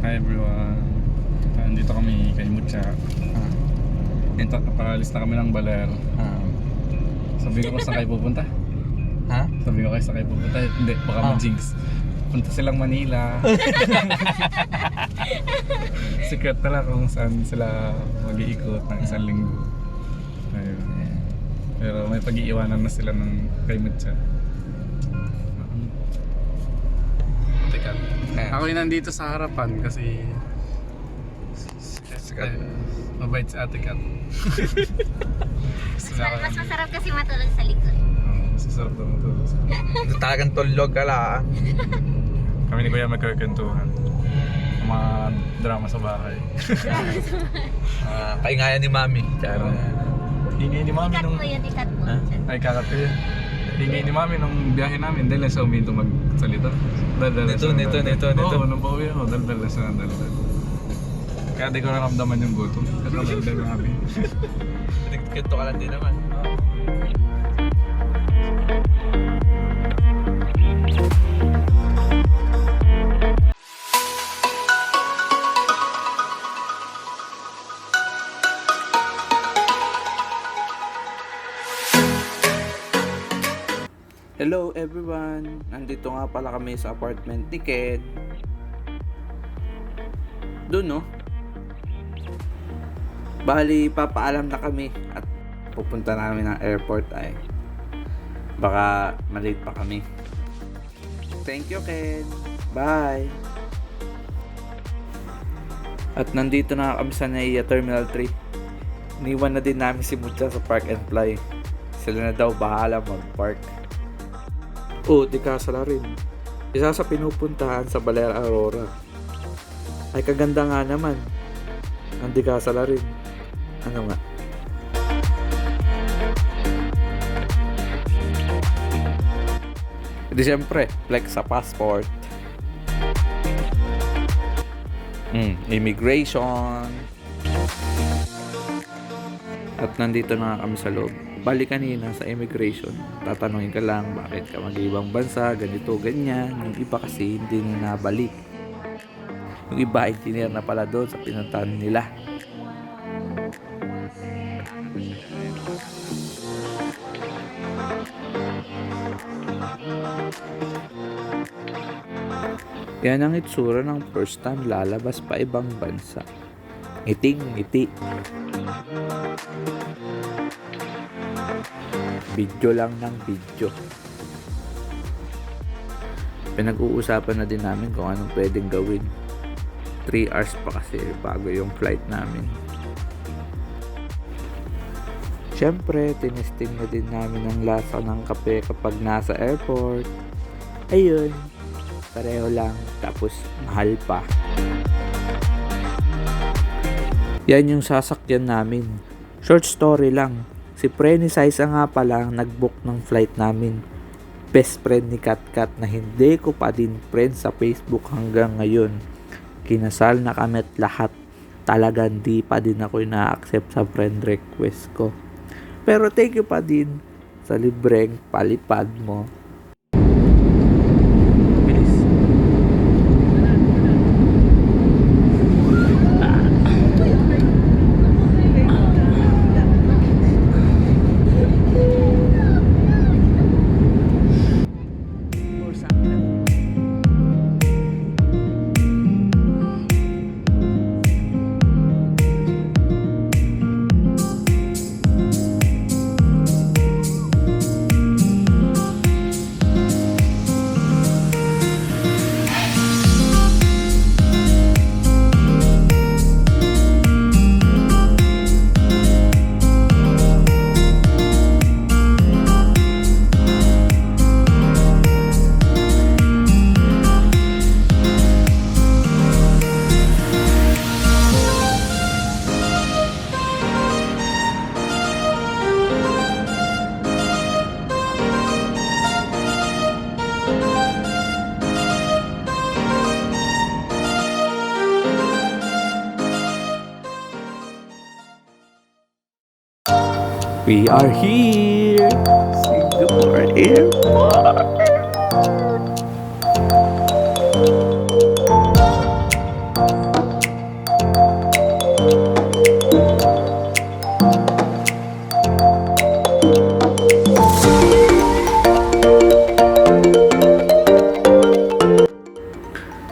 Hi everyone. Nandito kami kay Mucha. Ito, paralis na kami ng Baler. Sabi ko saan kayo pupunta? Ha? Sabi ko kayo saan kayo pupunta? Hindi, baka ma-jinx. Punta silang Manila. Secret pala kung saan sila mag-iikot ng isang linggo. Ayun. Pero may pag-iiwanan na sila ng kay Mucha. Teka. Ako yung nandito sa harapan kasi mabait si Ate Kat. Mas masarap kasi matulog sa likod. Mas masarap daw matulog sa Talagang tulog ka lang. Kami ni Kuya magkakantuhan. Mga drama sa bahay. Kaingayan ni Mami. Hingi ni Mami Ikat nung... mo yun, ikat mo. Ha? Ay, kakat ko yun. Hingi ni Mami nung biyahe namin dahil lang siya uminto magsalita. Nito. Oo, nung pauwi ako, daldal siya ng daldal. Kaya di ko naramdaman yung gutom. Kasi daldal na kami. Nagkito ka lang din naman. Hello everyone! Nandito nga pala kami sa apartment ni Ken. Doon no? Bali, papaalam na kami at pupunta namin ng airport ay baka malate pa kami. Thank you Ken! Bye! At nandito na kami sa NAIA Terminal 3. Iniwan na din namin si Mucha sa Park and Fly. Sila na daw bahala mag-park. Di kasala rin. Isa sa pinupuntahan sa Baler Aurora. Ay kaganda nga naman. Hindi kasala rin. Ano nga? Di syempre, flex sa passport. Immigration. At nandito na kami sa loob. Bali kanina sa immigration, tatanungin ka lang bakit ka mag-ibang bansa, ganito, ganyan. Yung iba kasi hindi na nabalik. Yung iba engineer na pala doon sa pinuntahan nila. Yan ang itsura ng first time lalabas pa ibang bansa. Ngiting-ngiti. Video lang ng video. Pinag-uusapan na din namin kung anong pwedeng gawin. 3 hours pa kasi bago yung flight namin. Siyempre, tinesting na din namin ang lasa ng kape kapag nasa airport. Ayun, pareho lang, tapos mahal pa. Yan yung sasakyan namin. Short story lang. Si Pre ni Saisa nga pala ang nag-book ng flight namin. Best friend ni Katkat na hindi ko pa din friend sa Facebook hanggang ngayon. Kinasal na kami at lahat. Talagang di pa din ako ina-accept sa friend request ko. Pero thank you pa din sa libreng palipad mo. We are here! Singapore Airport!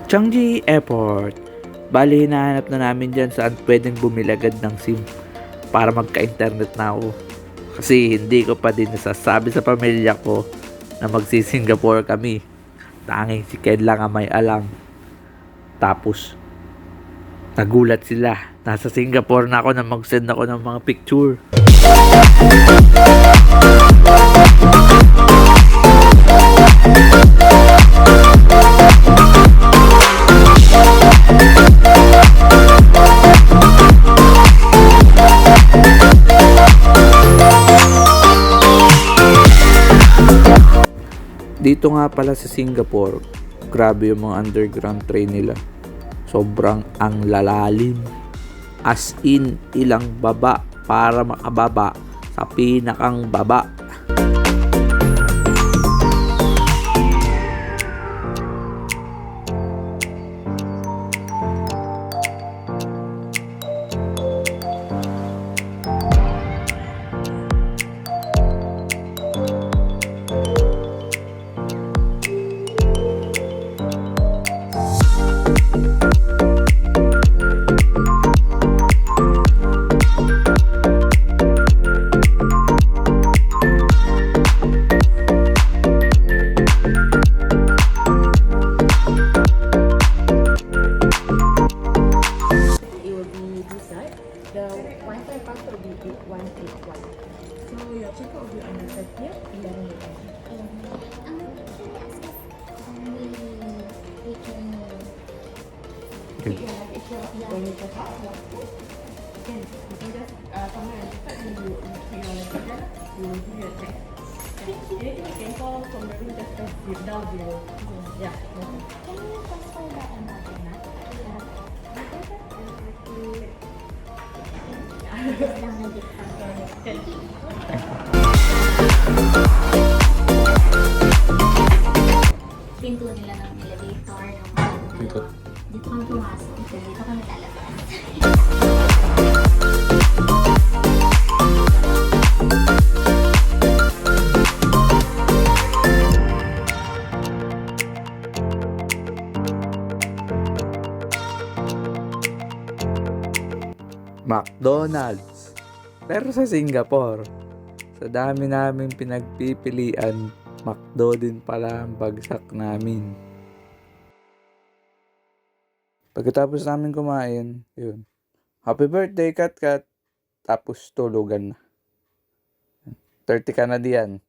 Changi Airport. Bali, hinahanap na namin dyan saan pwedeng bumili agad ng SIM para magka-internet na ako. Kasi hindi ko pa din nasasabi sa pamilya ko na magsi-Singapore kami. Tanging si Ken lang ang may alam. Tapos, nagulat sila. Nasa Singapore na ako na mag-send ako ng mga picture. Dito nga pala sa Singapore, grabe yung mga underground train nila. Sobrang ang lalalim. As in, ilang baba para makababa sa pinakang baba. It will be this side. The Wi-Fi password will be 181. So your checkout will be on the 30th, 11 a.m. We can When you check out, you can just somewhere and check out and you take your luggage, you will give you a check. Anything you can call from the room, just press down zero. Yeah. Okay. can you transfer that another map? Lang na discount. Pinto nila ng elevator, Dito. dito kami pumasok, dito kami lalabas. McDonald's. Pero sa Singapore, sa dami naming pinagpipilian, McDo din pala ang bagsak namin. Pagkatapos namin kumain, yun. Happy birthday, Kat Kat. Tapos tulugan na. 30 ka na diyan.